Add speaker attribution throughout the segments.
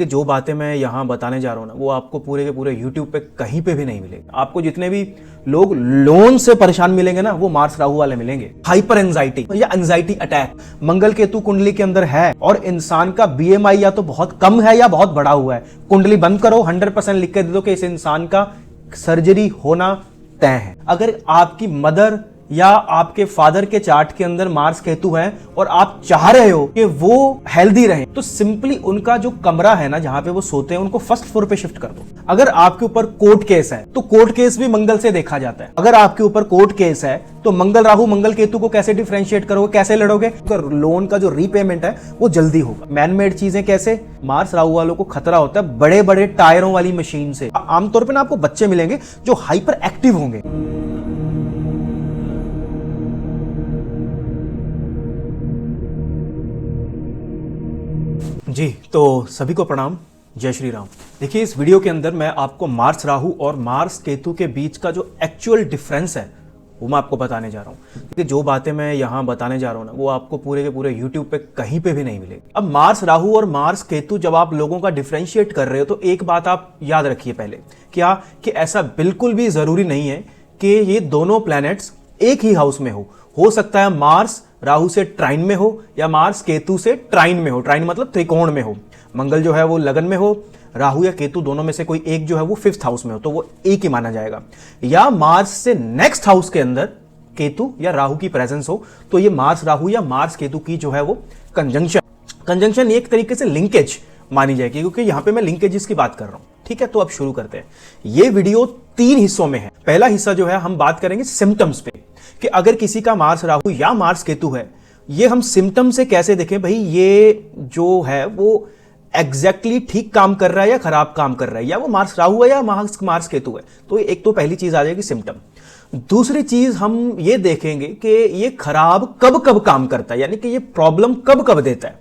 Speaker 1: कि जो बातें मैं यहाँ बताने जा रहा हूँ ना, वो आपको पूरे के पूरे YouTube पे कहीं पे भी नहीं मिलेगी। आपको जितने भी लोग लोन से परेशान मिलेंगे ना, वो मार्स राहु वाले मिलेंगे। हाइपर एंजाइटी या एंजाइटी अटैक मंगल केतु कुंडली के अंदर है, और इंसान का BMI या तो बहुत कम है या बहुत बढ़ा हुआ है। कुंडली बंद करो, 100% लिख के दे दो कि इस इंसान का सर्जरी होना तय है। अगर आपकी मदर या आपके फादर के चार्ट के अंदर मार्स केतु है और आप चाह रहे हो कि वो हेल्दी रहे, तो सिंपली उनका जो कमरा है ना, जहां पे वो सोते हैं, उनको फर्स्ट फ्लोर पे शिफ्ट कर दो। अगर आपके ऊपर कोर्ट केस है तो कोर्ट केस भी मंगल से देखा जाता है। अगर आपके ऊपर कोर्ट केस है तो मंगल राहु मंगल केतु को कैसे डिफरेंशिएट करोगे, कैसे लड़ोगे? लोन का जो रीपेमेंट है वो जल्दी होगा। मैनमेड चीजें कैसे? मार्स राहु वालों को खतरा होता है बड़े बड़े टायरों वाली मशीन से। आमतौर पर ना आपको बच्चे मिलेंगे जो हाइपर एक्टिव होंगे। जी तो सभी को प्रणाम, जय श्री राम। देखिए, इस वीडियो के अंदर मैं आपको मार्स राहु और मार्स केतु के बीच का जो एक्चुअल डिफरेंस है वो मैं आपको बताने जा रहा हूँ। क्योंकि जो बातें मैं यहाँ बताने जा रहा हूँ ना, वो आपको पूरे के पूरे YouTube पे कहीं पे भी नहीं मिलेगी। अब मार्स राहु और मार्स केतु जब आप लोगों का डिफरेंशिएट कर रहे हो, तो एक बात आप याद रखिए पहले, क्या कि ऐसा बिल्कुल भी जरूरी नहीं है कि ये दोनों प्लैनेट्स एक ही हाउस में हो सकता है मार्स राहु से ट्राइन में हो या मार्स केतु से ट्राइन में हो। ट्राइन मतलब त्रिकोण में हो। मंगल जो है वो लगन में हो, राहु या केतु दोनों में से कोई एक जो है वो 5th हाउस में हो, तो वो एक ही माना जाएगा। या मार्स से नेक्स्ट हाउस के अंदर केतु या राहु की प्रेजेंस हो, तो ये मार्स राहु या मार्स केतु की जो है वो कंजंक्शन एक तरीके से लिंकेज मानी जाएगी, क्योंकि यहां पे मैं लिंकेजेस की बात कर रहा हूं। ठीक है, तो अब शुरू करते हैं। ये वीडियो 3 हिस्सों में है। पहला हिस्सा जो है हम बात करेंगे सिम्टम्स पे, कि अगर किसी का मार्स राहु या मार्स केतु है, ये हम सिम्टम से कैसे देखें भाई ये जो है वो एग्जैक्टली ठीक काम कर रहा है या खराब काम कर रहा है, या वो मार्स राहु है या मार्स केतु है। तो एक तो पहली चीज आ जाएगी सिम्टम। दूसरी चीज हम ये देखेंगे कि ये खराब कब कब काम करता है, यानी कि ये प्रॉब्लम कब कब देता है।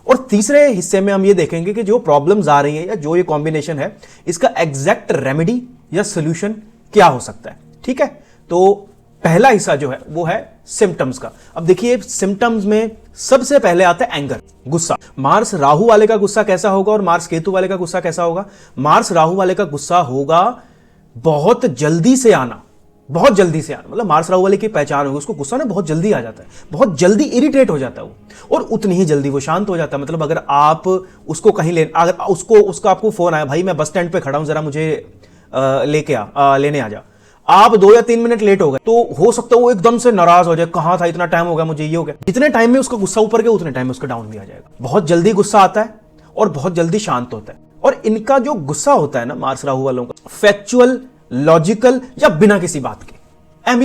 Speaker 1: और तीसरे हिस्से में हम ये देखेंगे कि जो प्रॉब्लम्स आ रही है या जो ये कॉम्बिनेशन है, इसका एग्जैक्ट रेमेडी या सोल्यूशन क्या हो सकता है। ठीक है, तो पहला हिस्सा जो है वो है सिम्टम्स का। अब देखिए, सिम्टम्स में सबसे पहले आता है एंगर, गुस्सा। मार्स राहु वाले का गुस्सा कैसा होगा और मार्स केतु वाले का गुस्सा कैसा होगा? मार्स राहु वाले का गुस्सा होगा बहुत जल्दी से आना, बहुत जल्दी से आना। मतलब मार्स राहु वाले की पहचान होगी, उसको गुस्सा ना बहुत जल्दी आ जाता है, बहुत जल्दी इरिटेट हो जाता है वो, और उतनी ही जल्दी वो शांत हो जाता है। मतलब अगर आप उसको कहीं अगर उसका आपको फोन आया, भाई मैं बस स्टैंड पे खड़ा हूं, जरा मुझे लेने आ जा, आप 2 या 3 मिनट लेट हो गए, तो हो सकता है वो एकदम से नाराज हो जाए, कहां था, इतना टाइम हो गया, मुझे ये हो गया। जितने टाइम में उसका गुस्सा ऊपर गया, उतने टाइम में उसका डाउन भी आ जाएगा। बहुत जल्दी गुस्सा आता है और बहुत जल्दी शांत होता है। और इनका जो गुस्सा होता है ना मार्स राहु वालों का, फैक्चुअल, लॉजिकल या बिना किसी बात के,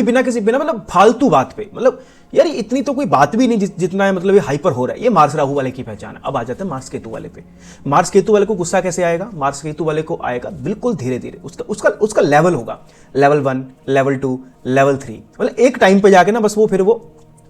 Speaker 1: बिना मतलब फालतू बात पे, मतलब यार इतनी तो कोई बात भी नहीं जितना है, मतलब ये हाइपर हो रहा है। ये मार्स राहु वाले की पहचान है। अब आ जाते हैं मार्स केतु वाले पे। मार्स केतु वाले को गुस्सा कैसे आएगा? मार्स केतु वाले को आएगा बिल्कुल धीरे धीरे। उसका लेवल होगा लेवल 1, लेवल 2, लेवल 3। मतलब एक टाइम पे जाके ना बस वो फिर वो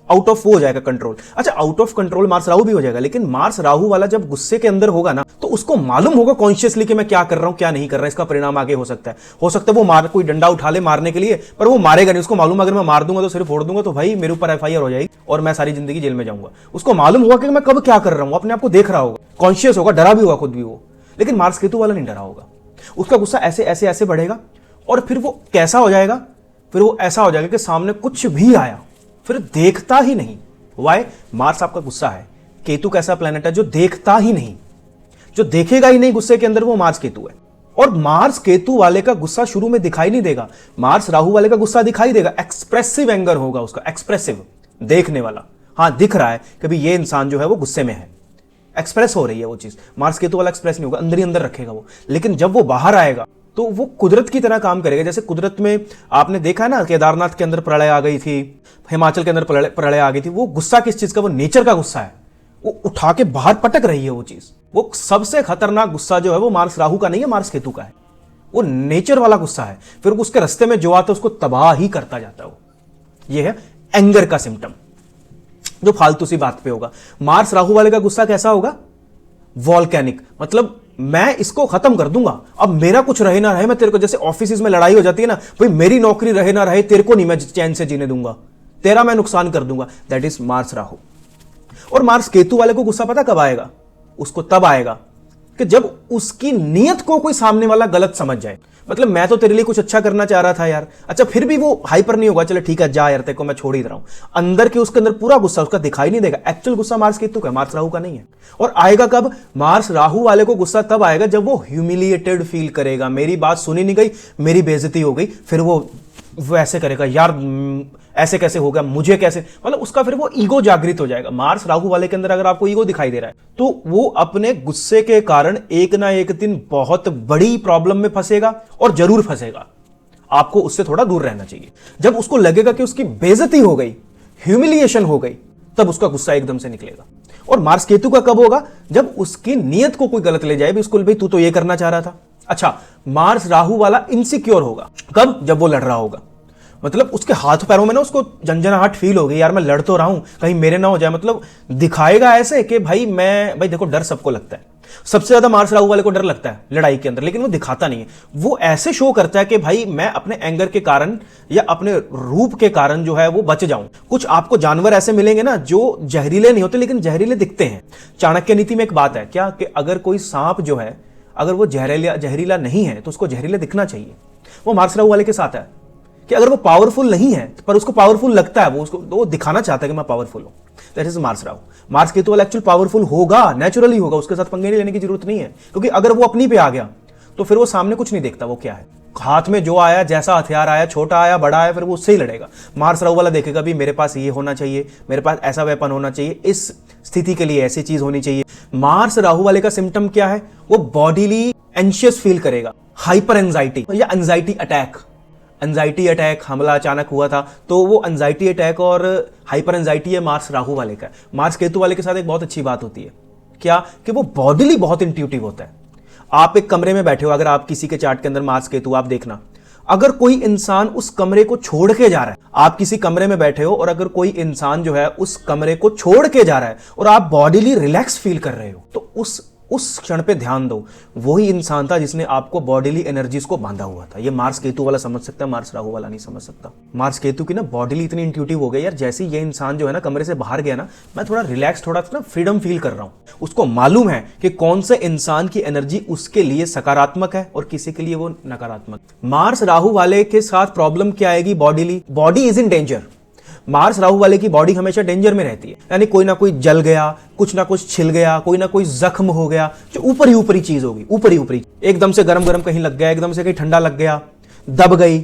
Speaker 1: आउट ऑफ हो जाएगा कंट्रोल। अच्छा, out of control Mars Rahu भी हो जाएगा, लेकिन मार्स राहु वाला जब गुस्से के अंदर होगा ना, तो उसको मालूम होगा कॉन्शियसली कि मैं क्या कर रहा हूं, क्या नहीं कर रहा। इसका परिणाम आगे हो सकता है वो कोई डंडा उठा ले मारने के लिए, पर वो मारेगा नहीं। उसको मालूम अगर मैं मार दूंगा तो सिर्फ फोड़ दूंगा, तो भाई मेरे ऊपर FIR हो जाएगी और मैं सारी जिंदगी जेल में जाऊंगा। उसको मालूम होगा कि मैं कब क्या कर रहा हूं, अपने आप को देख रहा होगा, कॉन्शियस होगा, डरा भी होगा खुद भी वो। लेकिन मार्स केतु वाला नहीं डरा होगा। उसका गुस्सा ऐसे ऐसे ऐसे बढ़ेगा, और फिर वो कैसा हो जाएगा? फिर वो ऐसा हो जाएगा कि सामने कुछ भी आया फिर देखता ही नहीं। वाई? मार्स आपका गुस्सा है। केतु कैसा प्लैनेट है जो देखता ही नहीं, जो देखेगा ही नहीं गुस्से के अंदर, वो मार्स केतु है। और मार्स केतु वाले का गुस्सा शुरू में दिखाई नहीं देगा, मार्स राहु वाले का गुस्सा दिखाई देगा। एक्सप्रेसिव एंगर होगा उसका, एक्सप्रेसिव, देखने वाला। हाँ, दिख रहा है कि भाई ये इंसान जो है वो गुस्से में है, एक्सप्रेस हो रही है वो चीज। मार्स केतु वाला एक्सप्रेस नहीं होगा, अंदर ही अंदर रखेगा वो। लेकिन जब वो बाहर आएगा तो वो कुदरत की तरह काम करेगा। जैसे कुदरत में आपने देखा है ना, केदारनाथ के अंदर प्रलय आ गई थी, हिमाचल के अंदर प्रलय आ गई थी। वो गुस्सा किस चीज का? वो नेचर का गुस्सा है। वो उठा के बाहर पटक रही है वो चीज। वो सबसे खतरनाक गुस्सा जो है वो मार्स राहु का नहीं है, मार्स केतु का है। वो नेचर वाला गुस्सा है। फिर उसके रास्ते में जो आता है उसको तबाह ही करता जाता है वो। ये है एंगर का सिम्टम, जो फालतू सी बात पे होगा। मार्स राहु वाले का गुस्सा कैसा होगा? वॉल्केनिक, मतलब मैं इसको खत्म कर दूंगा, अब मेरा कुछ रहे ना रहे, मैं तेरे को, जैसे ऑफिस में लड़ाई हो जाती है ना, भाई मेरी नौकरी रहे ना रहे, तेरे को नहीं मैं चैन से जीने दूंगा, तेरा मैं नुकसान कर दूंगा। That is Mars Rahu. और मार्स केतु वाले को गुस्सा पता कब आएगा? उसको तब आएगा कि जब उसकी नीयत को कोई सामने वाला गलत समझ जाए, मतलब मैं तो तेरे लिए कुछ अच्छा करना चाह रहा था यार, अच्छा फिर भी वो हाइपर नहीं होगा, चलो ठीक है जा यार तेरे को मैं छोड़ ही दे रहा हूं, अंदर के उसके अंदर पूरा गुस्सा उसका दिखाई नहीं देगा। एक्चुअल गुस्सा मार्स केतु का, मार्स राहु का नहीं है। और आएगा कब? मार्स राहु वाले को गुस्सा तब आएगा जब वो ह्यूमिलिएटेड फील करेगा, मेरी बात सुनी नहीं गई, मेरी बेइज्जती हो गई, फिर वो ऐसे करेगा यार ऐसे कैसे हो गया, मुझे कैसे, मतलब उसका फिर वो ईगो जागृत हो जाएगा। मार्स राहु वाले के अंदर अगर आपको ईगो दिखाई दे रहा है तो वो अपने गुस्से के कारण एक ना एक दिन बहुत बड़ी प्रॉब्लम में फंसेगा और जरूर फंसेगा। आपको उससे थोड़ा दूर रहना चाहिए। जब उसको लगेगा कि उसकी बेइज्जती हो गई, ह्यूमिलिएशन हो गई, तब उसका गुस्सा एकदम से निकलेगा। और मार्स केतु का कब होगा? जब उसकी नीयत को कोई गलत ले जाए, भी उसको भाई तू तो ये करना चाह रहा था। अच्छा, मार्स राहु वाला इनसिक्योर होगा कब? जब वो लड़ रहा होगा, मतलब उसके हाथ पैरों में ना उसको झंझनाहट फील होगी, यार मैं लड़ तो रहा हूं कहीं मेरे ना हो जाए, मतलब दिखाएगा ऐसे कि भाई देखो डर सबको लगता है, सबसे ज्यादा मार्स राहु वाले को डर लगता है लड़ाई के अंदर, लेकिन वो दिखाता नहीं है। वो ऐसे शो करता है कि भाई मैं अपने एंगर के कारण या अपने रूप के कारण जो है वो बच जाऊं। कुछ आपको जानवर ऐसे मिलेंगे ना जो जहरीले नहीं होते लेकिन जहरीले दिखते हैं। चाणक्य नीति में एक बात है क्या, कि अगर कोई सांप जो है अगर वो जहरीला नहीं है तो उसको जहरीला दिखना चाहिए। वो मार्स राहु वाले के साथ है कि अगर वो पावरफुल नहीं है पर उसको पावरफुल लगता है, वो दिखाना चाहता है कि मैं पावरफुल हूं, that is Mars Rahu. Mars Ketu वाला एक्चुअल पावरफुल होगा, नेचुरली होगा, उसके साथ पंगे नहीं लेने की जरूरत नहीं है, क्योंकि अगर वो अपनी पे आ गया तो फिर वो सामने कुछ नहीं देखता, वो क्या है, हाथ में जो आया, जैसा हथियार आया, छोटा आया बड़ा आया, फिर वो उससे ही लड़ेगा। मार्स राहु वाला देखेगा भी मेरे पास ये होना चाहिए, मेरे पास ऐसा वेपन होना चाहिए, इस स्थिति के लिए ऐसी चीज होनी चाहिए। मार्स राहु वाले का सिम्टम क्या है? वो बॉडीली एंशियस फील करेगा, हाइपर एंजाइटी या एंजाइटी अटैक। एंजाइटी अटैक हमला अचानक हुआ था, तो वो एंजाइटी अटैक और हाइपर एंजाइटी है मार्स राहु वाले का। मार्स केतु वाले के साथ एक बहुत अच्छी बात होती है क्या, कि वो बॉडीली बहुत इंट्यूटिव होता है। आप एक कमरे में बैठे हो, अगर आप किसी के चार्ट के अंदर मार्स केतु, आप देखना अगर कोई इंसान उस कमरे को छोड़ के जा रहा है, आप किसी कमरे में बैठे हो और अगर कोई इंसान जो है उस कमरे को छोड़ के जा रहा है और आप बॉडीली रिलैक्स फील कर रहे हो, तो उस क्षण पे ध्यान दो, वही इंसान था जिसने आपको बॉडीली एनर्जीज को बांधा हुआ था। ये मार्स केतु वाला समझ सकता है, मार्स राहु वाला नहीं समझ सकता। मार्स केतु की ना बॉडीली इतनी इंट्यूटिव हो गई यार, जैसे ये इंसान जो है ना कमरे से बाहर गया ना, मैं थोड़ा रिलैक्स, थोड़ा ना फ्रीडम फील कर रहा हूं। उसको मालूम है कि कौन से इंसान की एनर्जी उसके लिए सकारात्मक है और किसी के लिए वो नकारात्मक। मार्स राहु वाले के साथ प्रॉब्लम क्या आएगी? Bodily, body is in danger. Mars Rahu वाले की बॉडी हमेशा डेंजर में रहती है, यानी कोई ना कोई जल गया, कुछ ना कुछ छिल गया, कोई ना कोई जख्म हो गया, जो ऊपरी चीज होगी, ऊपरी एकदम से गरम कहीं लग गया, एकदम से कहीं ठंडा लग गया, दब गई,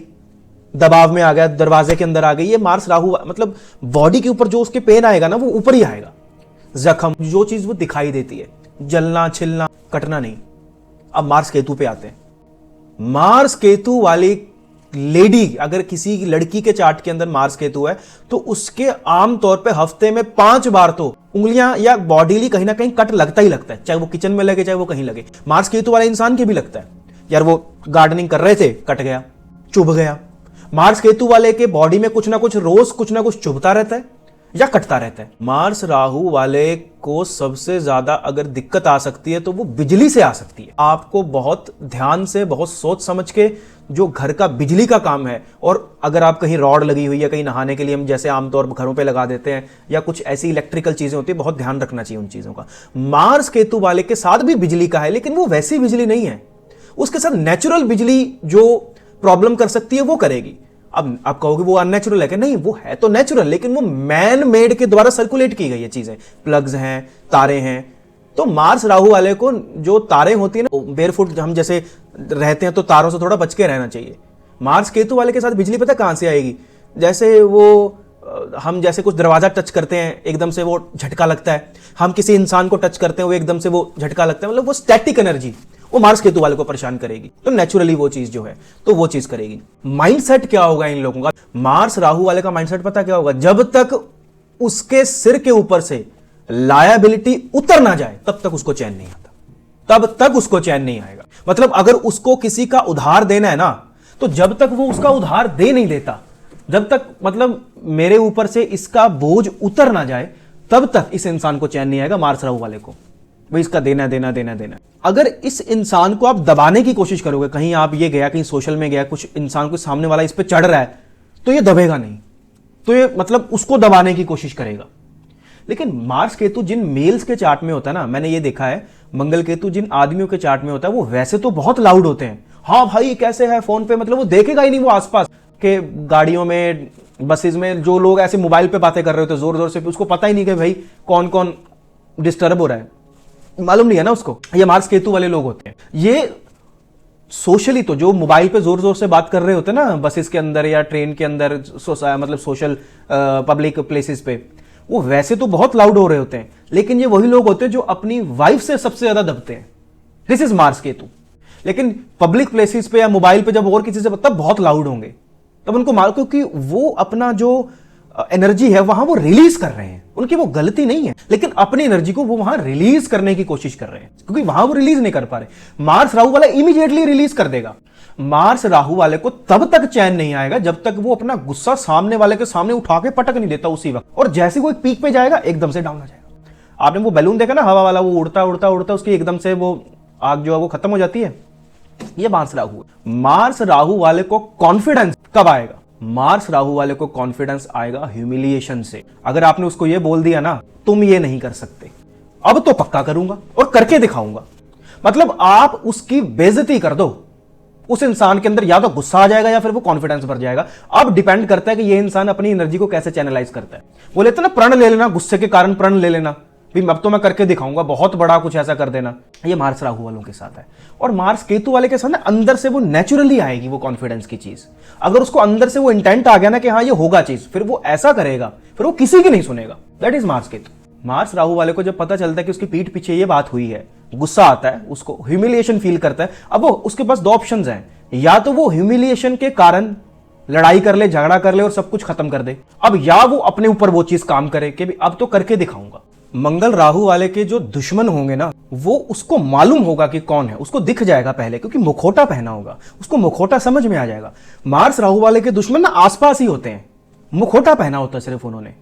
Speaker 1: दबाव में आ गया, दरवाजे के अंदर आ गई, ये मार्स राहु, मतलब बॉडी के ऊपर जो उसके पेन आएगा ना वो ऊपर ही आएगा। जख्म, जो चीज वो दिखाई देती है, जलना, छिलना, कटना नहीं। अब मार्स केतु पे आते हैं। मार्स केतु वाली लेडी, अगर किसी लड़की के चार्ट के अंदर मार्स केतु है तो उसके आमतौर पे हफ्ते में 5 बार तो उंगलियां या बॉडीली कहीं ना कहीं कट लगता ही लगता है, चाहे वो किचन में लगे चाहे वो कहीं लगे। मार्स केतु वाले इंसान के भी लगता है, यार वो गार्डनिंग कर रहे थे, कट गया, चुभ गया। मार्स केतु वाले के बॉडी में कुछ ना कुछ रोज कुछ ना कुछ चुभता रहता है या कटता रहता है। मार्स राहु वाले को सबसे ज्यादा अगर दिक्कत आ सकती है तो वो बिजली से आ सकती है। आपको बहुत ध्यान से, बहुत सोच समझ के जो घर का बिजली का काम है, और अगर आप कहीं रॉड लगी हुई है, कहीं नहाने के लिए हम जैसे आमतौर पर घरों पे लगा देते हैं, या कुछ ऐसी इलेक्ट्रिकल चीजें होती है, बहुत ध्यान रखना चाहिए उन चीजों का। मार्स केतु वाले के साथ भी बिजली का है, लेकिन वो वैसी बिजली नहीं है, उसके साथ नेचुरल बिजली जो प्रॉब्लम कर सकती है वो करेगी। अब आप कहोगे वो अननेचुरल है कि नहीं, वो है तो नेचुरल, लेकिन वो मैन मेड के द्वारा सर्कुलेट की गई है चीजें, प्लग्स हैं, तारे हैं। तो मार्स राहु वाले को जो तारे होती है ना, बेयरफुट हम जैसे रहते हैं तो तारों से थोड़ा बच के रहना चाहिए। मार्स केतु वाले के साथ बिजली पता कहां से आएगी? जैसे वो हम जैसे कुछ दरवाजा टच करते हैं, एकदम से वो झटका लगता है, हम किसी इंसान को टच करते हैं वो एकदम से वो झटका लगता है, मतलब वो स्टैटिक एनर्जी वो मार्स केतु वाले को परेशान करेगी। तो नेचुरली वो चीज जो है तो वो चीज करेगी। माइंडसेट क्या होगा इन लोगों का? मार्स राहु वाले का माइंडसेट पता क्या होगा? जब तक उसके सिर के ऊपर से लायबिलिटी उतर ना जाए तब तक उसको चैन नहीं आता, तब तक उसको चैन नहीं आएगा। मतलब अगर उसको किसी का उधार देना है ना, तो जब तक वो उसका उधार दे नहीं देता, जब तक मतलब मेरे ऊपर से इसका बोझ उतर ना जाए, तब तक इस इंसान को चैन नहीं आएगा। मार्स राहु वाले को भाई इसका देना देना देना देना। अगर इस इंसान को आप दबाने की कोशिश करोगे, कहीं आप ये गया, कहीं सोशल में गया, कुछ इंसान को सामने वाला इस पे चढ़ रहा है, तो ये दबेगा नहीं, तो ये मतलब उसको दबाने की कोशिश करेगा। लेकिन मार्स केतु जिन मेल्स के चार्ट में होता है ना, मैंने ये देखा है, मंगल केतु जिन आदमियों के चार्ट में होता है वो वैसे तो बहुत लाउड होते हैं। हाँ भाई कैसे है फोन पे, मतलब वो देखेगा ही नहीं, वो आसपास के गाड़ियों में बसेस में जो लोग ऐसे मोबाइल पे बातें कर रहे होते जोर जोर से, उसको पता ही नहीं कि भाई कौन कौन डिस्टर्ब हो रहा है, मालूम नहीं है ना उसको। ये मार्स केतु वाले लोग होते हैं। ये सोशली तो जो मोबाइल पे जोर जोर से बात कर रहे होते हैं ना बसेस के अंदर या ट्रेन के अंदर, मतलब सोशल पब्लिक प्लेसेस पे, वो वैसे तो बहुत लाउड हो रहे होते हैं, लेकिन ये वही लोग होते हैं जो अपनी वाइफ से सबसे ज्यादा दबते हैं। This is Mars Ketu. लेकिन पब्लिक प्लेसेस पे या मोबाइल पे जब और किसी से तब बहुत लाउड होंगे, तब उनको मार, क्योंकि वो अपना जो एनर्जी है वहां वो रिलीज कर रहे हैं। उनकी वो गलती नहीं है, लेकिन अपनी एनर्जी को वो वहां रिलीज करने की कोशिश कर रहे हैं, क्योंकि वहां वो रिलीज नहीं कर पा रहे। मार्स राहु वाला इमीडिएटली रिलीज कर देगा। मार्स राहु वाले को तब तक चैन नहीं आएगा जब तक वो अपना गुस्सा सामने वाले के सामने उठा के पटक नहीं देता उसी वक्त। और जैसे वो एक पीक पे जाएगा एकदम से डाउन आ जाएगा। आपने वो बैलून देखा ना हवा वाला, वो उड़ता उड़ता उड़ता उसकी एकदम से वो आग जो है वो खत्म हो जाती है। ये मार्स राहु है। मार्स राहु वाले को कॉन्फिडेंस कब आएगा? मार्स राहु वाले को कॉन्फिडेंस आएगा ह्यूमिलिएशन से। अगर आपने उसको ये बोल दिया ना तुम ये नहीं कर सकते, अब तो पक्का करूंगा और करके दिखाऊंगा, मतलब आप उसकी बेइज्जती कर दो, उस इंसान के अंदर या तो गुस्सा आ जाएगा या फिर वो कॉन्फिडेंस भर जाएगा। अब डिपेंड करता है कि ये इंसान अपनी एनर्जी को कैसे चैनलाइज करता है। वो लेते ना प्रण ले लेना, गुस्से के कारण प्रण ले लेना, भी अब तो मैं करके दिखाऊंगा, बहुत बड़ा कुछ ऐसा कर देना। ये मार्स राहु वालों के साथ है। और मार्स केतु वाले के साथ ना अंदर से वो नेचुरली आएगी वो कॉन्फिडेंस की चीज। अगर उसको अंदर से वो इंटेंट आ गया ना कि हाँ ये होगा चीज, फिर वो ऐसा करेगा, फिर वो किसी की नहीं सुनेगा। That is Mars Ketu. Mars Rahu वाले को जब पता चलता है कि उसकी पीठ पीछे ये बात हुई है, गुस्सा आता है, उसको ह्यूमिलिएशन फील करता है। अब वो उसके पास दो ऑप्शंस हैं, या तो वो ह्यूमिलिएशन के कारण लड़ाई कर ले, झगड़ा कर ले और सब कुछ खत्म कर दे, अब या वो अपने ऊपर वो चीज काम करे कि अब तो करके दिखाऊंगा। मंगल राहु वाले के जो दुश्मन होंगे ना, वो उसको मालूम होगा कि कौन है, उसको दिख जाएगा पहले, क्योंकि मुखौटा पहना होगा, उसको मुखौटा समझ में आ जाएगा। मार्स राहु वाले के दुश्मन ना आसपास ही होते हैं, मुखौटा पहना होता है सिर्फ उन्होंने,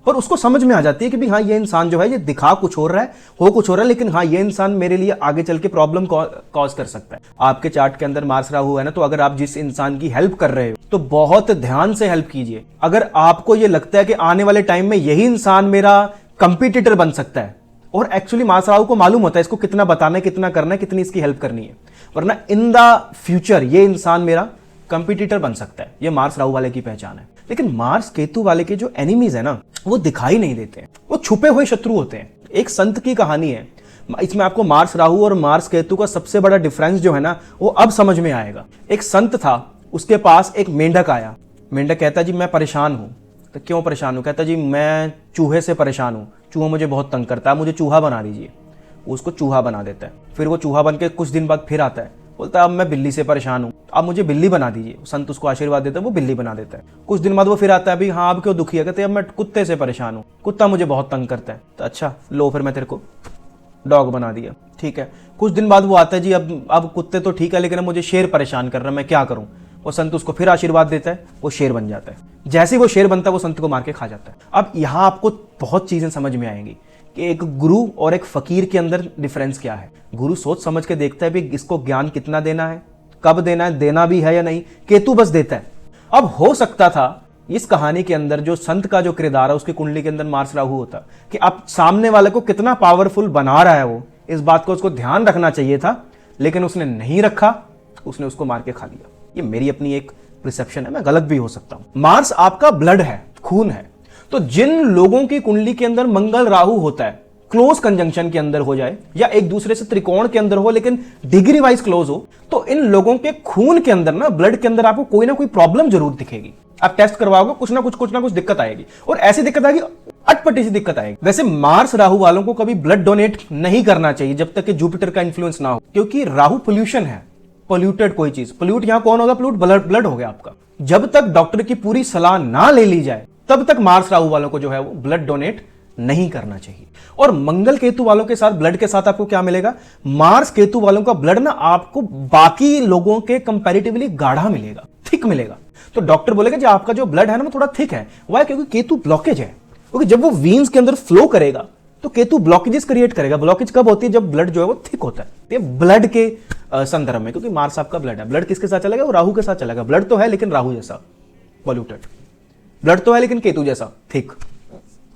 Speaker 1: पर उसको समझ में आ जाती है कि भी हाँ ये इंसान जो है ये दिखा कुछ हो रहा है, हो कुछ हो रहा है, लेकिन हाँ ये इंसान मेरे लिए आगे चल के प्रॉब्लम कॉज कर सकता है। आपके चार्ट के अंदर मार्स राहु है ना, तो अगर आप जिस इंसान की हेल्प कर रहे हो तो बहुत ध्यान से हेल्प कीजिए। अगर आपको ये लगता है कि आने वाले टाइम में यही इंसान मेरा कंपटीटर बन सकता है, और एक्चुअली मार्स राहु को मालूम होता है इसको कितना बताना है, कितना करना है, कितनी इसकी हेल्प करनी है, वरना इन द फ्यूचर ये इंसान मेरा कंपटीटर बन सकता है। ये मार्स राहु वाले की पहचान है। लेकिन मार्स केतु वाले के जो एनिमीज है ना, वो दिखाई नहीं देते हैं, वो छुपे हुए शत्रु होते हैं। एक संत की कहानी है, इसमें आपको मार्स राहु और मार्स केतु का सबसे बड़ा डिफरेंस जो है ना वो अब समझ में आएगा। एक संत था, उसके पास एक मेंढक आया। मेंढक कहता जी मैं परेशान हूं। तो क्यों परेशान हूं? कहता जी मैं चूहे से परेशान हूं, चूहा मुझे बहुत तंग करता है, मुझे चूहा बना दीजिए। उसको चूहा बना देता है। फिर वो चूहा बन के कुछ दिन बाद फिर आता है, बोलता है अब मैं बिल्ली से परेशान हूं, अब मुझे बिल्ली बना दीजिए। संत उसको आशीर्वाद देता है, वो बिल्ली बना देता है। कुछ दिन बाद वो फिर आता है, अभी हाँ अब क्यों दुखी है? कहते अब मैं कुत्ते से परेशान हूँ, कुत्ता मुझे बहुत तंग करता है। तो अच्छा लो फिर मैं तेरे को डॉग बना दिया, ठीक है। कुछ दिन बाद वो आता है जी अब कुत्ते तो ठीक है, लेकिन अब मुझे शेर परेशान कर रहा है, मैं क्या करूं? वो संत उसको फिर आशीर्वाद देता है, वो शेर बन जाता है। जैसे ही वो शेर बनता है वो संत को मार के खा जाता है। अब यहां आपको बहुत चीजें समझ में आएंगी कि एक गुरु और एक फकीर के अंदर डिफरेंस क्या है। गुरु सोच समझ के देखता है भी इसको ज्ञान कितना देना है, कब देना है, देना भी है या नहीं। केतु बस देता है। अब हो सकता था इस कहानी के अंदर जो संत का जो किरदार है उसकी कुंडली के अंदर मार्स राहु होता कि अब सामने वाले को कितना पावरफुल बना रहा है वो, इस बात को उसको ध्यान रखना चाहिए था, लेकिन उसने नहीं रखा, उसने उसको मार के खा लिया। ये मेरी अपनी एक परसेप्शन है, मैं गलत भी हो सकता हूं। मार्स आपका ब्लड है, खून है। तो जिन लोगों की कुंडली के अंदर मंगल राहु होता है, क्लोज कंजंक्शन के अंदर हो जाए या एक दूसरे से त्रिकोण के अंदर हो लेकिन डिग्री वाइज क्लोज हो, तो इन लोगों के खून के अंदर ना, ब्लड के अंदर आपको कोई ना कोई प्रॉब्लम जरूर दिखेगी। आप टेस्ट करवाओगे, कुछ ना कुछ दिक्कत आएगी, और ऐसी दिक्कत आएगी, अटपटी सी दिक्कत आएगी। वैसे मार्स राहु वालों को कभी ब्लड डोनेट नहीं करना चाहिए जब तक कि जुपिटर का इन्फ्लुएंस ना हो, क्योंकि राहु पोल्यूशन है, पोल्यूटेड कोई चीज। पोल्यूट यहां कौन होगा? पोल्यूट ब्लड हो गया आपका। जब तक डॉक्टर की पूरी सलाह ना ले ली जाए तब तक मार्स राहु वालों को जो है वो ब्लड डोनेट नहीं करना चाहिए। और मंगल केतु वालों के साथ ब्लड के साथ आपको क्या मिलेगा? मार्स केतु वालों का ब्लड ना आपको बाकी लोगों के कंपैरेटिवली गाढ़ा मिलेगा, थिक मिलेगा। तो डॉक्टर बोलेगा जी आपका जो ब्लड है ना वो थोड़ा थिक है। वाई? क्योंकि केतु ब्लॉकेज है, क्योंकि जब वो वीन्स के अंदर फ्लो करेगा तो केतु ब्लॉकेजेस क्रिएट करेगा। ब्लॉकेज कब होती है? जब ब्लड जो है वो थिक होता है। ये ब्लड के संदर्भ में, क्योंकि मार्स आपका ब्लड है। ब्लड किसके साथ चलेगा? वो राहु के साथ चलेगा। ब्लड तो है लेकिन राहु जैसा पॉल्यूटेड, ब्लड तो है लेकिन केतु जैसा थिक।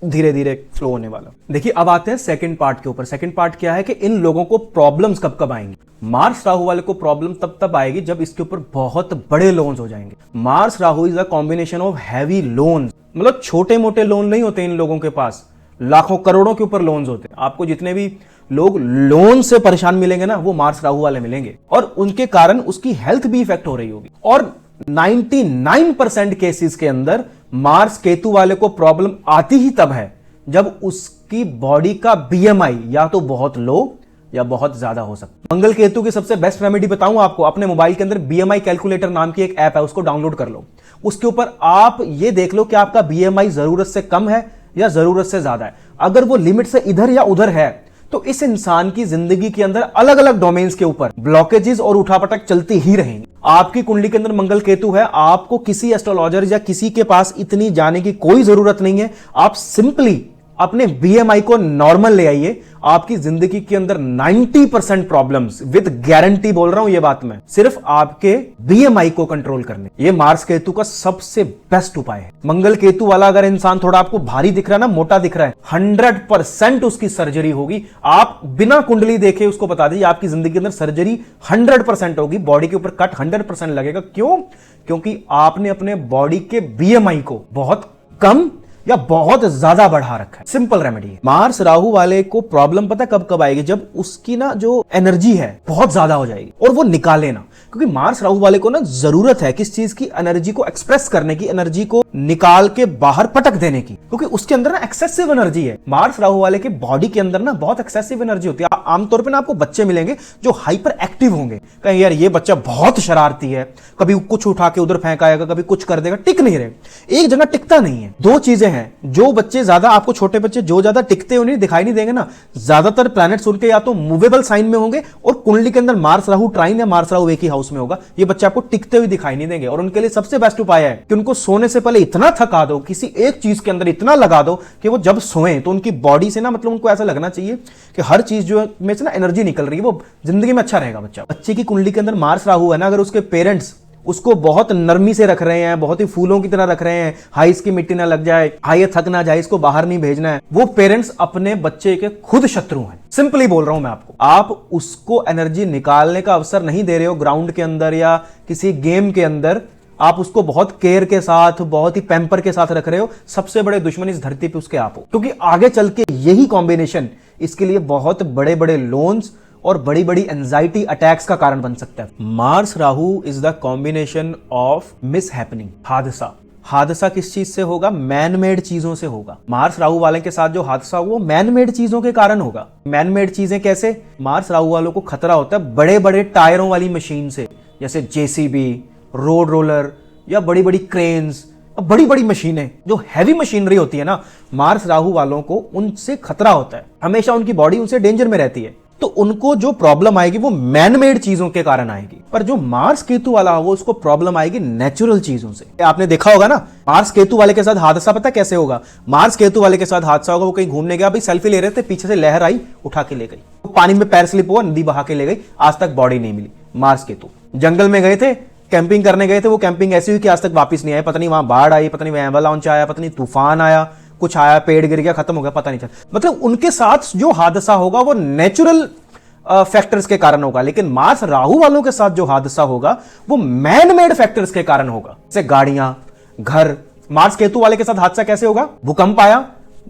Speaker 1: धीरे धीरे फ्लो होने वाला। देखिए अब आते हैं सेकंड पार्ट के ऊपर। सेकंड पार्ट क्या है कि इन लोगों को प्रॉब्लम्स कब कब आएंगी। मार्स राहु वाले को प्रॉब्लम तब तब आएगी जब इसके ऊपर बहुत बड़े लोन्स हो जाएंगे। Mars Rahu is a combination of heavy loans, मतलब छोटे मोटे लोन नहीं होते इन लोगों के पास, लाखों करोड़ों के ऊपर लोन्स होते हैं। आपको जितने भी लोग लोन से परेशान मिलेंगे ना, वो मार्स राहु वाले मिलेंगे, और उनके कारण उसकी हेल्थ भी इफेक्ट हो रही होगी। और 99% केसेस के अंदर मार्स केतु वाले को प्रॉब्लम आती ही तब है जब उसकी बॉडी का बीएमआई या तो बहुत लो या बहुत ज्यादा हो सकता है। मंगल केतु की सबसे बेस्ट रेमेडी बताऊं आपको, अपने मोबाइल के अंदर बीएमआई कैलकुलेटर नाम की एक ऐप है, उसको डाउनलोड कर लो। उसके ऊपर आप ये देख लो कि आपका बीएमआई जरूरत से कम है या जरूरत से ज्यादा है। अगर वो लिमिट से इधर या उधर है तो इस इंसान की जिंदगी के अंदर अलग अलग डोमेन्स के ऊपर ब्लॉकेजेस और उठापटक चलती ही रहेंगी। आपकी कुंडली के अंदर मंगल केतु है, आपको किसी एस्ट्रोलॉजर या किसी के पास इतनी जाने की कोई जरूरत नहीं है। आप सिंपली अपने बीएमआई को नॉर्मल ले आइए, आपकी जिंदगी के अंदर 90% प्रॉब्लम्स, विद गारंटी बोल रहा हूं ये बात मैं, सिर्फ आपके बीएमआई को कंट्रोल करने। ये मार्स केतु का सबसे बेस्ट उपाय है। मंगल केतु वाला अगर इंसान थोड़ा आपको भारी दिख रहा है ना, मोटा दिख रहा है, 100% उसकी सर्जरी होगी। आप बिना कुंडली देखे उसको बता दीजिए आपकी जिंदगी के अंदर सर्जरी 100% होगी, बॉडी के ऊपर कट 100% लगेगा। क्यों? क्योंकि आपने अपने बॉडी के बीएमआई को बहुत कम या बहुत ज्यादा बढ़ा रखा है। सिंपल रेमेडी है। मार्स राहु वाले को प्रॉब्लम पता कब कब आएगी, जब उसकी ना जो एनर्जी है बहुत ज्यादा हो जाएगी और वो निकाले ना। क्योंकि मार्स राहु वाले को ना जरूरत है किस चीज की, एनर्जी को एक्सप्रेस करने की, एनर्जी को निकाल के बाहर पटक देने की, क्योंकि उसके अंदर ना एक्सेसिव एनर्जी है। मार्स राहु वाले के बॉडी के अंदर ना बहुत एक्सेसिव एनर्जी होती है। आमतौर पर ना आपको बच्चे मिलेंगे जो हाइपर एक्टिव होंगे, कहें यार ये बच्चा बहुत शरारती है, कभी कुछ उठा के उधर फेंक आएगा, कभी कुछ कर देगा, टिक नहीं रहे, एक जगह टिकता नहीं है। दो चीजें हैं, जो बच्चे ज्यादा, आपको छोटे बच्चे जो ज्यादा टिकते उन्हें दिखाई नहीं देंगे ना, ज्यादातर प्लैनेट्स उनके या तो मूवेबल साइन में होंगे और कुंडली के अंदर मार्स राहु ट्राइन या मार्स राहु एक ही हाउस में होगा, ये बच्चे आपको टिकते हुए दिखाई नहीं देंगे। और उनके लिए सबसे बेस्ट उपाय है कि उनको सोने से पहले इतना थका दो, किसी एक चीज के अंदर इतना लगा दो कि वो जब सोएं तो उनकी बॉडी से ना, मतलब उनको ऐसा लगना चाहिए कि हर चीज जो में से ना एनर्जी निकल रही है, वो जिंदगी में अच्छा रहेगा बच्चा। बच्चे की कुंडली के अंदर मार्स राहु है ना, अगर उसके पेरेंट्स उसको बहुत नरमी से रख रहे हैं, बहुत ही फूलों की तरह रख रहे हैं, हाई इसकी मिट्टी ना लग जाए, हाई थक ना जाए, इसको बाहर नहीं भेजना है, वो पेरेंट्स अपने बच्चे के खुद शत्रु हैं। सिंपली बोल रहा हूं मैं आपको, आप उसको एनर्जी निकालने का अवसर नहीं दे रहे हो ग्राउंड के अंदर या किसी गेम के अंदर, आप उसको बहुत केयर के साथ, बहुत ही पैम्पर के साथ रख रहे हो, सबसे बड़े दुश्मन इस धरती पे उसके आप हो। क्योंकि आगे चल के यही कॉम्बिनेशन इसके लिए बहुत बड़े बड़े लोन्स और बड़ी बड़ी एंजाइटी अटैक्स का कारण बन सकता है। Mars Rahu is the combination of miss happening, हादसा। हादसा किस चीज से होगा? मैन मेड चीजों से होगा। मार्स राहु वाले के साथ जो हादसा हुआ वो मैन मेड चीजों के कारण होगा। मैन मेड चीजें कैसे? मार्स राहु वालों को खतरा होता है बड़े बड़े टायरों वाली मशीन से, जैसे जेसीबी, रोड रोलर या बड़ी बड़ी क्रेन्स, बड़ी बड़ी मशीनें जो हैवी मशीनरी होती है ना, मार्स राहु वालों को उनसे खतरा होता है, हमेशा उनकी बॉडी उनसे डेंजर में रहती है। तो उनको जो प्रॉब्लम आएगी वो मैन मेड चीजों के कारण आएगी। पर जो मार्स केतु वाला वो उसको प्रॉब्लम आएगी नेचुरल चीजों से। आपने देखा होगा ना, मार्स केतु वाले के साथ हादसा पता कैसे होगा? मार्स केतु वाले के साथ हादसा होगा, वो कहीं घूमने गया, भाई सेल्फी ले रहे थे, पीछे से लहर आई, उठा के ले गई, पानी में पैर स्लिप हुआ, नदी बहा के ले गई, आज तक बॉडी नहीं मिली। मार्स केतु जंगल में गए थे, कैंपिंग करने गए थे, वो कैंपिंग ऐसी हुई कि आज तक वापस नहीं आए, पता नहीं वहां बाढ़ आई, पता नहीं वहां एवलांच आया, पता नहीं तूफान आया, कुछ आया, पेड़ गिर गया, खत्म हो गया, पता नहीं चला। मतलब उनके साथ जो हादसा होगा वो नेचुरल फैक्टर्स के कारण होगा, लेकिन मार्स राहु वालों के साथ जो हादसा होगा वो मैन मेड फैक्टर्स के कारण होगा, जैसे गाड़ियां, घर। मार्स केतु वाले के साथ हादसा कैसे होगा? भूकंप आया,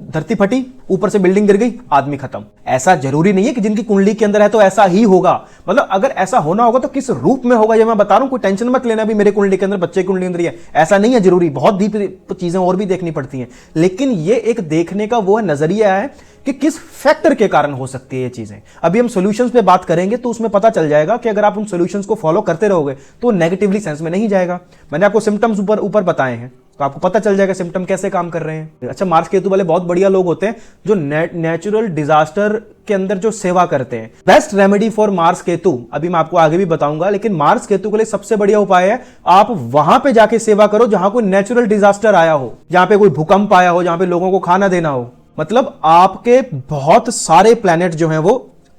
Speaker 1: धरती फटी, ऊपर से बिल्डिंग गिर गई, आदमी खत्म। ऐसा जरूरी नहीं है कि जिनकी कुंडली के अंदर है तो ऐसा ही होगा, मतलब अगर ऐसा होना होगा तो किस रूप में होगा ये मैं बता रहा हूं, कोई टेंशन मत लेना भी मेरे कुंडली के अंदर, बच्चे की कुंडली के अंदर है, ऐसा नहीं है जरूरी, बहुत डीप चीजें और भी देखनी पड़ती हैं। लेकिन ये एक देखने का वो नजरिया है कि किस फैक्टर के कारण हो सकती है ये चीजें। अभी हम सॉल्यूशंस पे बात करेंगे तो उसमें पता चल जाएगा कि अगर आप उन सॉल्यूशंस को फॉलो करते रहोगे तो नेगेटिवली सेंस में नहीं जाएगा। मैंने आपको सिम्टम्स ऊपर बताए हैं तो आपको पता चल जाएगा सिम्टम कैसे काम कर रहे हैं। अच्छा, मार्स केतु वाले बहुत बढ़िया लोग होते हैं जो नेचुरल डिजास्टर के अंदर जो सेवा करते हैं। Best remedy for Mars Ketu अभी मैं आपको आगे भी बताऊंगा, लेकिन मार्स केतु के लिए सबसे बढ़िया उपाय है आप वहां पे जाके सेवा करो जहां कोई नेचुरल डिजास्टर आया हो, जहां पे कोई भूकंप आया हो, जहां पे लोगों को खाना देना हो। मतलब आपके बहुत सारे प्लैनेट जो हैं वो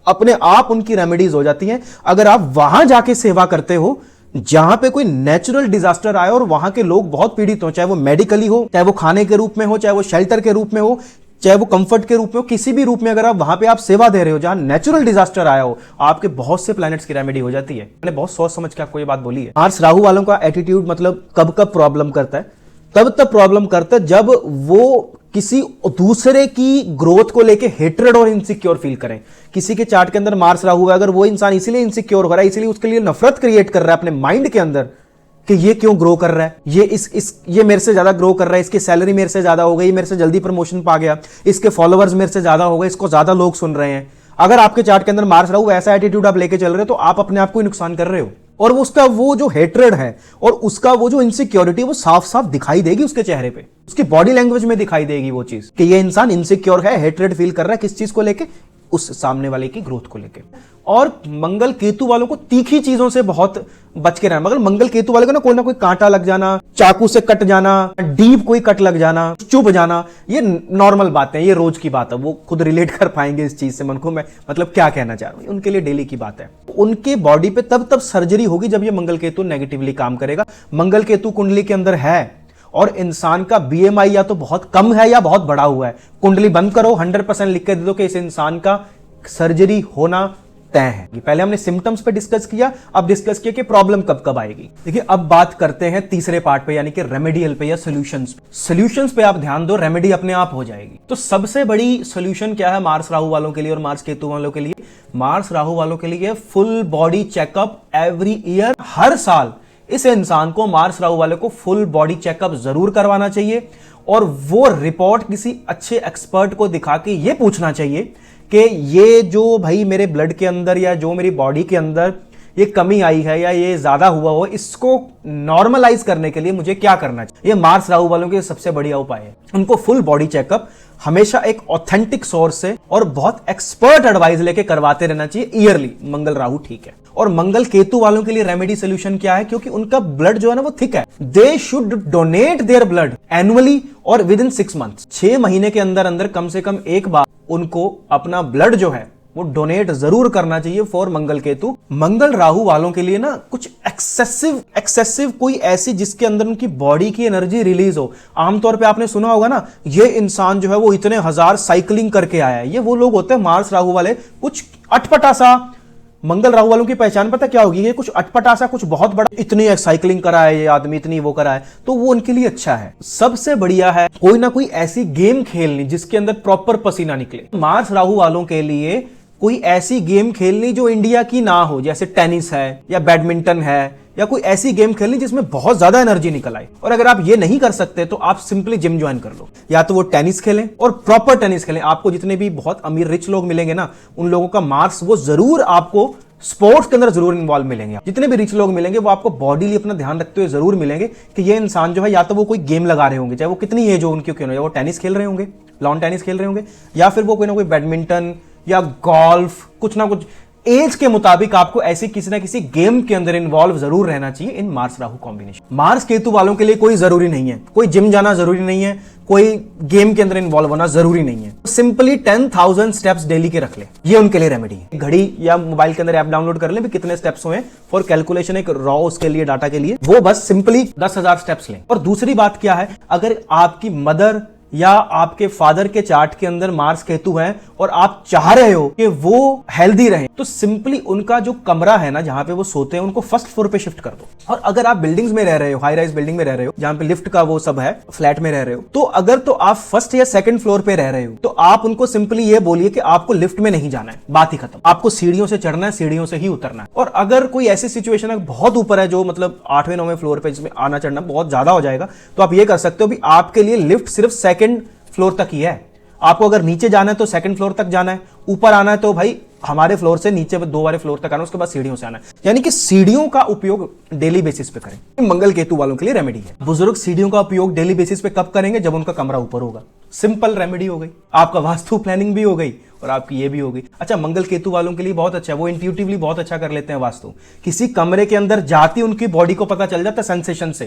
Speaker 1: अपने आप उनकी रेमेडीज हो जाती हैं अगर आप वहां जाके सेवा करते हो जहां पे कोई नेचुरल डिजास्टर आए और वहां के लोग बहुत पीड़ित हो, चाहे वो मेडिकली हो, चाहे वो खाने के रूप में हो, चाहे वो शेल्टर के रूप में हो, चाहे वो कंफर्ट के रूप में हो, किसी भी रूप में अगर आप वहां पे आप सेवा दे रहे हो, जहां नेचुरल डिजास्टर आया हो, आपके बहुत से प्लैनेट्स की रेमेडी हो जाती है। मैंने बहुत सोच समझ के आपको ये बात बोली है। मार्स राहु वालों का एटीट्यूड मतलब कब कब प्रॉब्लम करता है, तब प्रॉब्लम करता है जब वो किसी दूसरे की ग्रोथ को लेके हेट्रेड और इनसिक्योर फील करें। किसी के चार्ट के अंदर मार्स राहु है, अगर वो इंसान इसीलिए इनसिक्योर हो रहा है, इसीलिए उसके लिए नफरत क्रिएट कर रहा है अपने माइंड के अंदर कि ये क्यों ग्रो कर रहा है, ये मेरे से ज्यादा ग्रो कर रहा है, इसकी सैलरी मेरे से ज्यादा हो गई, मेरे से जल्दी प्रमोशन पा गया, इसके फॉलोअर्स मेरे से ज्यादा हो गए, इसको ज्यादा लोग सुन रहे हैं। अगर आपके चार्ट के अंदर मार्स राहु ऐसा एटीट्यूड आप लेके चल रहे हो तो आप अपने आप को ही नुकसान कर रहे हो। और उसका वो जो हेट्रेड है और उसका वो जो इनसिक्योरिटी वो साफ साफ दिखाई देगी उसके चेहरे पे, उसकी बॉडी लैंग्वेज में दिखाई देगी वो चीज कि ये इंसान इनसिक्योर है, हेट्रेड फील कर रहा है किस चीज को लेके, उस सामने वाले की ग्रोथ को लेके। और मंगल केतु वालों को तीखी चीजों से बहुत बच के रहना। मगर मंगल केतु वाले को ना कोई कांटा लग जाना, चाकू से कट जाना, डीप कोई कट लग जाना, चुभ जाना, ये नॉर्मल बात है, ये रोज की बात है। वो खुद रिलेट कर पाएंगे इस चीज से। मन को मैं मतलब क्या कहना चाह रहा हूं, उनके लिए डेली की बात है। उनके बॉडी पे तब सर्जरी होगी जब ये मंगल केतु नेगेटिवली काम करेगा। मंगल केतु कुंडली के अंदर है और इंसान का बीएमआई या तो बहुत कम है या बहुत बड़ा हुआ है, कुंडली बंद करो, 100% लिख के दे दो कि इस इंसान का सर्जरी होना तय है। पहले हमने सिम्टम्स पे डिस्कस किया, अब डिस्कस किया कि प्रॉब्लम कब कब आएगी। देखिए अब बात करते हैं तीसरे पार्ट पे, यानी कि रेमेडियल पे या सॉल्यूशंस पे। सॉल्यूशंस पे आप ध्यान दो, रेमेडी अपने आप हो जाएगी। तो सबसे बड़ी सॉल्यूशन क्या है मार्स राहु वालों के लिए और मार्स केतु वालों के लिए? मार्स राहु वालों के लिए full body checkup every year. हर साल इस इंसान को, मार्स राहु वाले को फुल बॉडी चेकअप जरूर करवाना चाहिए और वो रिपोर्ट किसी अच्छे एक्सपर्ट को दिखा के ये पूछना चाहिए कि ये जो भाई मेरे ब्लड के अंदर या जो मेरी बॉडी के अंदर ये कमी आई है या ये ज्यादा हुआ हो, इसको नॉर्मलाइज करने के लिए मुझे क्या करना चाहिए। ये मार्स राहु वालों के सबसे बढ़िया उपाय है। उनको फुल बॉडी चेकअप हमेशा एक ऑथेंटिक सोर्स से और बहुत एक्सपर्ट एडवाइस लेके करवाते रहना चाहिए ईयरली। मंगल राहु ठीक है। और मंगल केतु वालों के लिए रेमेडी सोल्यूशन क्या है? क्योंकि उनका ब्लड जो है ना वो थिक है, they should donate their blood annually और विद इन 6 मंथ्स। 6 महीने के अंदर अंदर कम से कम एक बार उनको अपना ब्लड जो है वो डोनेट जरूर करना चाहिए फॉर मंगल केतु। मंगल राहु वालों के लिए ना कुछ एक्सेसिव कोई ऐसी जिसके अंदर उनकी बॉडी की एनर्जी रिलीज हो। आमतौर पे आपने सुना होगा ना, ये इंसान जो है वो इतने 1000 साइकिलिंग करके आया है। ये वो लोग होते हैं मार्स राहु वाले, कुछ अटपटा सा। मंगल राहु वालों की पहचान पता क्या होगी? ये कुछ अटपटा सा, कुछ बहुत बड़ा, इतनी साइकिलिंग करा है ये आदमी, इतनी वो करा है, तो वो उनके लिए अच्छा है। सबसे बढ़िया है कोई ना कोई ऐसी गेम खेलनी जिसके अंदर प्रॉपर पसीना निकले। मार्स राहु वालों के लिए कोई ऐसी गेम खेलनी जो इंडिया की ना हो, जैसे टेनिस है या बैडमिंटन है, या कोई ऐसी गेम खेलनी जिसमें बहुत ज्यादा एनर्जी निकल आए। और अगर आप ये नहीं कर सकते तो आप सिंपली जिम ज्वाइन कर लो, या तो वो टेनिस खेलें और प्रॉपर टेनिस खेलें। आपको जितने भी बहुत अमीर रिच लोग मिलेंगे ना, उन लोगों का मार्स वो जरूर आपको स्पोर्ट्स के अंदर जरूर इन्वॉल्व मिलेंगे। जितने भी रिच लोग मिलेंगे वो आपको बॉडी लिए अपना ध्यान रखते हुए जरूर मिलेंगे कि ये इंसान जो है या तो वो कोई गेम लगा रहे होंगे, चाहे वो कितनी एज हो उनकी क्यों ना, वो टेनिस खेल रहे होंगे, लॉन टेनिस खेल रहे होंगे, या फिर वो कोई ना कोई बैडमिंटन या गोल्फ, कुछ ना कुछ एज के मुताबिक आपको ऐसी किसी ना किसी गेम के अंदर इन्वॉल्व जरूर रहना चाहिए इन Mars Rahu combination. Mars Ketu वालों के लिए कोई जरूरी नहीं है, कोई जिम जाना जरूरी नहीं है, कोई गेम के अंदर इन्वॉल्व होना जरूरी नहीं है। सिंपली 10,000 स्टेप्स डेली के रख ले, ये उनके लिए रेमेडी है। घड़ी या मोबाइल के अंदर ऐप डाउनलोड कर ले भी कितने स्टेप्स हुए फॉर कैलकुलेशन, एक रॉ उसके लिए डाटा के लिए, वो बस सिंपली 10,000 स्टेप्स लें। और दूसरी बात क्या है, अगर आपकी मदर या आपके फादर के चार्ट के अंदर मार्स केतु है और आप चाह रहे हो कि वो हेल्दी रहें, तो सिंपली उनका जो कमरा है ना जहां पे वो सोते हैं, उनको फर्स्ट फ्लोर पे शिफ्ट कर दो। और अगर आप बिल्डिंग्स में रह रहे हो, हाई राइज बिल्डिंग में रह रहे हो जहां पे लिफ्ट का वो सब है, फ्लैट में रह रहे हो, तो अगर तो आप फर्स्ट या सेकंड फ्लोर पे रह रहे हो तो आप उनको सिंपली ये बोलिए कि आपको लिफ्ट में नहीं जाना है, बात ही खत्म। आपको सीढ़ियों से चढ़ना है, सीढ़ियों से ही उतरना है। और अगर कोई ऐसी सिचुएशन है बहुत ऊपर है, जो मतलब 8वें 9वें फ्लोर पे, जिसमें आना चढ़ना बहुत ज्यादा हो जाएगा, तो आप ये कर सकते हो भी आपके लिए लिफ्ट सिर्फ सेकंड फ्लोर तक ही है। आपको अगर नीचे जाना है तो सेकंड फ्लोर तक जाना है, ऊपर आना है तो भाई हमारे फ्लोर से नीचे 2 बार फ्लोर तक आना, उसके बाद सीढ़ियों से आना है। यानी कि सीढ़ियों का उपयोग डेली बेसिस पे करें। मंगल केतु वालों के लिए रेमेडी है। बुजुर्ग सीढ़ियों का उपयोग डेली बेसिस पे कब करेंगे? जब उनका कमरा ऊपर होगा। सिंपल रेमेडी हो गई, आपका वास्तु प्लानिंग भी हो गई और आपकी ये भी हो गई। अच्छा, मंगल केतु वालों के लिए बहुत अच्छा है, वो इंट्यूटिवली बहुत अच्छा कर लेते हैं वास्तु। किसी कमरे के अंदर जाती उनकी बॉडी को पता चल जाता है सेंसेशन से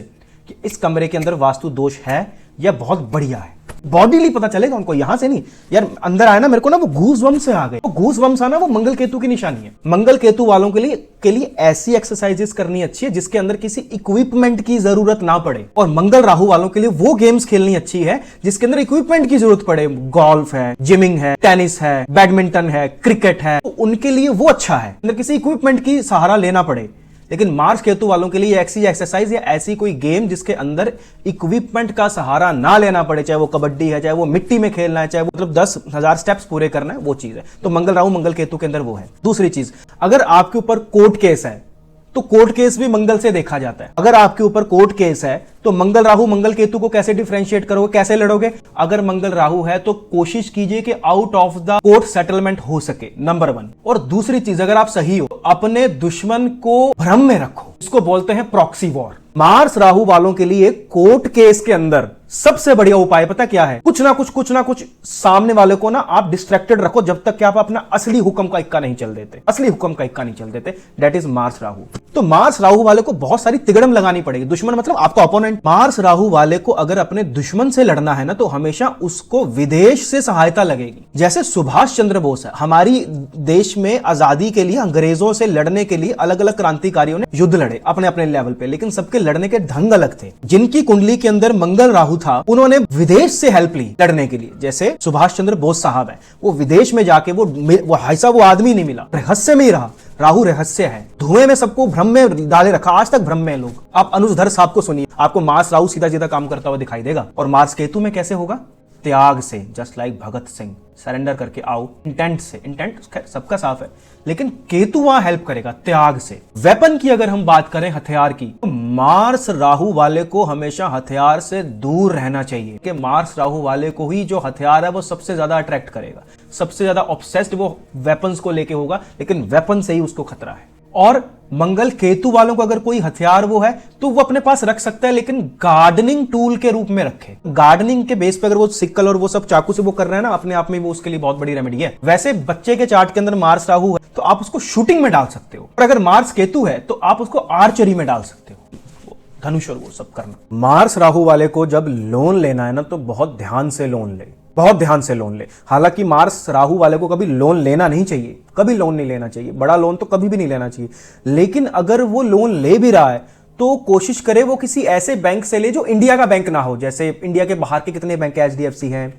Speaker 1: कि इस कमरे के अंदर वास्तु दोष है या बहुत बढ़िया है। बॉडीली पता चलेगा उनको, यहां से नहीं यार। अंदर आया ना मेरे को ना वो घूस बम से आ गए। वो घूस बम आना वो मंगल केतु की निशानी है। मंगल केतु वालों के लिए ऐसी एक्सरसाइजेस करनी अच्छी है जिसके अंदर किसी इक्विपमेंट की जरूरत ना पड़े, और मंगल राहु वालों के लिए वो गेम्स खेलनी अच्छी है जिसके अंदर इक्विपमेंट की जरूरत पड़े। गोल्फ है, जिमिंग है, टेनिस है, बैडमिंटन है, क्रिकेट है, तो उनके लिए वो अच्छा है, अंदर किसी इक्विपमेंट की सहारा लेना पड़े। लेकिन मार्स केतु वालों के लिए ऐसी एक्सरसाइज या ऐसी कोई गेम जिसके अंदर इक्विपमेंट का सहारा ना लेना पड़े, चाहे वो कबड्डी है, चाहे वो मिट्टी में खेलना है, चाहे वो मतलब 10,000 स्टेप्स पूरे करना है, वो चीज है। तो मंगल राहु मंगल केतु के अंदर वो है। दूसरी चीज, अगर आपके ऊपर कोर्ट केस है तो कोर्ट केस भी मंगल से देखा जाता है। अगर आपके ऊपर कोर्ट केस है तो मंगल राहु मंगल केतु को कैसे डिफरेंशिएट करोगे, कैसे लड़ोगे? अगर मंगल राहु है तो कोशिश कीजिए कि out of the court settlement हो सके, नंबर 1। और दूसरी चीज, अगर आप सही हो, अपने दुश्मन को भ्रम में रखो, इसको बोलते हैं प्रॉक्सी वॉर। मार्स राहु वालों के लिए कोर्ट केस के अंदर सबसे बढ़िया उपाय पता क्या है? कुछ ना कुछ सामने वाले को ना आप डिस्ट्रैक्टेड रखो जब तक कि आप अपना असली हुक्म का इक्का नहीं चल देते, असली हुक्म का इक्का नहीं चल देते। That is Mars Rahu. तो मार्स राहु वाले को बहुत सारी तिगड़म लगानी पड़ेगी। दुश्मन मतलब आपका ओपोनेंट। मार्स राहु वाले को अगर अपने दुश्मन से लड़ना है ना तो हमेशा उसको विदेश से सहायता लगेगी। जैसे सुभाष चंद्र बोस है, हमारी देश में आजादी के लिए अंग्रेजों से लड़ने के लिए अलग अलग क्रांतिकारियों ने युद्ध लड़े अपने अपने लेवल पे, लेकिन सबके लड़ने के ढंग अलग थे। जिनकी कुंडली के अंदर मंगल राहु था उन्होंने विदेश से हेल्प ली लड़ने के लिए। जैसे सुभाष चंद्र बोस साहब है, वो विदेश में जाके वो ऐसा वो आदमी नहीं मिला, रहस्य में ही रहा। राहु रहस्य है, धुएं में सबको भ्रम में डाले रखा, आज तक भ्रम में लोग। आप अनुजधर साहब को सुनिए, आपको मार्स राहु सीधा सीधा काम करता हुआ दिखाई देगा। और मार्स केतु में कैसे होगा? त्याग से, just like Bhagat Singh, surrender करके आओ। इंटेंट से, इंटेंट सबका साफ है, लेकिन केतु वहां हेल्प करेगा त्याग से। वेपन की अगर हम बात करें, हथियार की, तो मार्स राहु वाले को हमेशा हथियार से दूर रहना चाहिए कि मार्स राहु वाले को ही जो हथियार है वो सबसे ज्यादा अट्रैक्ट करेगा, सबसे ज्यादा ऑब्सेस्ड वो वेपन्स को लेके होगा, लेकिन वेपन से ही उसको खतरा है। और मंगल केतु वालों को अगर कोई हथियार वो है तो वो अपने पास रख सकता है, लेकिन गार्डनिंग टूल के रूप में रखे। गार्डनिंग के बेस पे अगर वो सिक्कल और वो सब चाकू से वो कर रहे हैं ना, अपने आप में वो उसके लिए बहुत बड़ी रेमेडी है। वैसे बच्चे के चार्ट के अंदर मार्स राहु है तो आप उसको शूटिंग में डाल सकते हो, और अगर मार्स केतु है तो आप उसको आर्चरी में डाल सकते हो, धनुष और वो सब करना। मार्स राहु वाले को जब लोन लेना है ना तो बहुत ध्यान से लोन ले, बहुत ध्यान से लोन ले। हालांकि मार्स राहु वाले को कभी लोन लेना नहीं चाहिए, कभी लोन नहीं लेना चाहिए, बड़ा लोन तो कभी भी नहीं लेना चाहिए। लेकिन अगर वो लोन ले भी रहा है तो कोशिश करे वो किसी ऐसे बैंक से ले जो इंडिया का बैंक ना हो। जैसे इंडिया के बाहर के कितने बैंक है, HDFC है,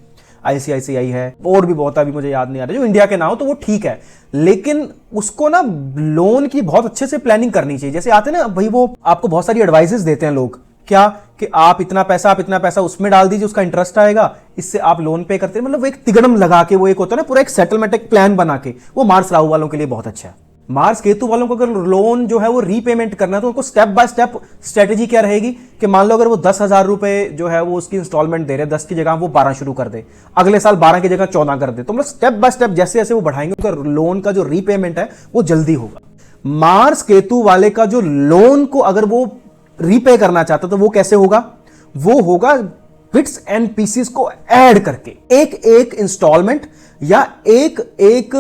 Speaker 1: ICICI है, और भी बहुत, अभी मुझे याद नहीं आ रहा, जो इंडिया के ना हो तो वो ठीक है। लेकिन उसको ना लोन की बहुत अच्छे से प्लानिंग करनी चाहिए। जैसे आते ना भाई, वो आपको बहुत सारी एडवाइजेस देते हैं लोग, क्या कि आप इतना पैसा उसमें डाल दीजिए, उसका इंटरेस्ट आएगा, इससे आप लोन पे करते हैं। मतलब वो एक तिगड़म लगा के, वो एक होता है ना पूरा एक सेटलमेंट, एक प्लान बना के, वो मार्स राहु वालों के लिए बहुत अच्छा है। मार्स केतु वालों को अगर लोन जो है वो रीपेमेंट करना है तो उनको स्टेप बाय स्टेप स्ट्रेटेजी क्या रहेगी कि मान लो अगर वो 10,000 रुपए जो है वो उसकी इंस्टॉलमेंट दे रहे हैं, 10 की जगह वो 12 शुरू कर दे, अगले साल 12 की जगह 14 कर दे, तो मतलब स्टेप बाय स्टेप जैसे जैसे वो बढ़ाएंगे उनका लोन का जो रीपेमेंट है वो जल्दी होगा। मार्स केतु वाले का जो लोन को अगर वो रीपे करना चाहता तो वो कैसे होगा? वो होगा बिट्स एंड पीसीस को ऐड करके, एक एक इंस्टॉलमेंट या एक एक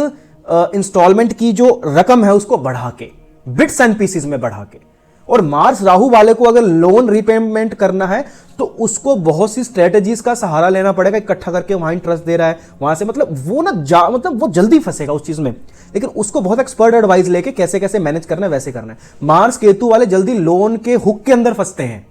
Speaker 1: इंस्टॉलमेंट की जो रकम है उसको बढ़ा के, बिट्स एंड पीसीस में बढ़ा के। और मार्स राहु वाले को अगर लोन रीपेमेंट करना है तो उसको बहुत सी स्ट्रेटेजीज का सहारा लेना पड़ेगा, इकट्ठा करके वहां इंटरेस्ट दे रहा है, वहां से मतलब वो ना मतलब वो जल्दी फंसेगा उस चीज में, लेकिन उसको बहुत एक्सपर्ट एडवाइस लेके कैसे कैसे मैनेज करना है वैसे करना है। मार्स केतु वाले जल्दी लोन के हुक के अंदर फंसते हैं,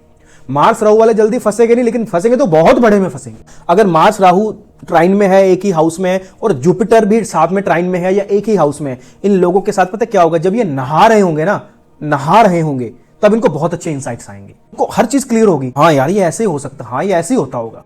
Speaker 1: मार्स राहु वाले जल्दी फंसेंगे नहीं, लेकिन फंसेंगे तो बहुत बड़े में फंसेंगे। अगर मार्स राहु ट्राइन में है, एक ही हाउस में है, और जुपिटर भी साथ में ट्राइन में है या एक ही हाउस में है, इन लोगों के साथ पता क्या होगा? जब ये नहा रहे होंगे तब इनको बहुत अच्छे इंसाइट्स आएंगे, इनको हर चीज क्लियर होगी। हाँ यार ये ऐसे हो सकता, हाँ ये ऐसे ही होता होगा।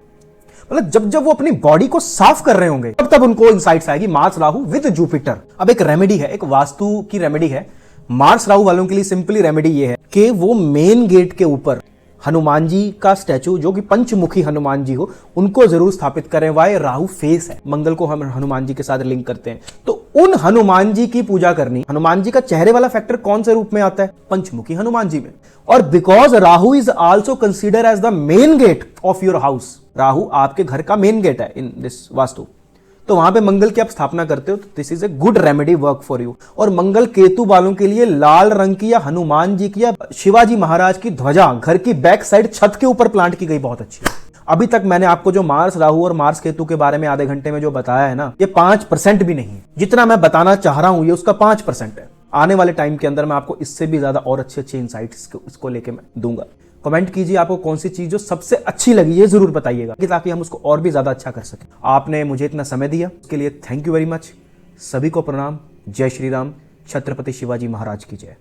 Speaker 1: मतलब जब जब वो अपनी बॉडी को साफ कर रहे होंगे तब तब उनको इंसाइट्स आएगी। Mars Rahu with Jupiter. अब एक रेमेडी है, एक वास्तु की रेमेडी है मार्स राहु वालों के लिए। सिंपली रेमेडी ये है कि वो मेन गेट के ऊपर हनुमान जी का स्टैचू, जो कि पंचमुखी हनुमान जी हो, उनको जरूर स्थापित करें। वाई राहु फेस है, मंगल को हम हनुमान जी के साथ लिंक करते हैं, तो उन हनुमान जी की पूजा करनी। हनुमान जी का चेहरे वाला फैक्टर कौन से रूप में आता है? पंचमुखी हनुमान जी में। और because Rahu is also consider as the main gate of your house, Rahu आपके घर का मेन गेट है इन दिस वास्तु, तो वहां पे मंगल की आप स्थापना करते हो तो this is a good remedy work for you. और मंगल केतु वालों के लिए लाल रंग की या हनुमान जी की या शिवाजी महाराज की ध्वजा घर की बैक साइड छत के ऊपर प्लांट की गई बहुत अच्छी है। अभी तक मैंने आपको जो मार्स राहु और मार्स केतु के बारे में आधे घंटे में जो बताया है ना, ये 5% भी नहीं है। जितना मैं बताना चाह रहा हूं ये उसका 5% है। आने वाले टाइम के अंदर मैं आपको इससे भी ज्यादा और अच्छे अच्छे इंसाइट्स इसको लेके मैं दूंगा। कमेंट कीजिए आपको कौन सी चीज जो सबसे अच्छी लगी ये जरूर बताइएगा, ताकि हम उसको और भी ज्यादा अच्छा कर सकें। आपने मुझे इतना समय दिया उसके लिए थैंक यू वेरी मच। सभी को प्रणाम। जय श्री राम। छत्रपति शिवाजी महाराज की जय।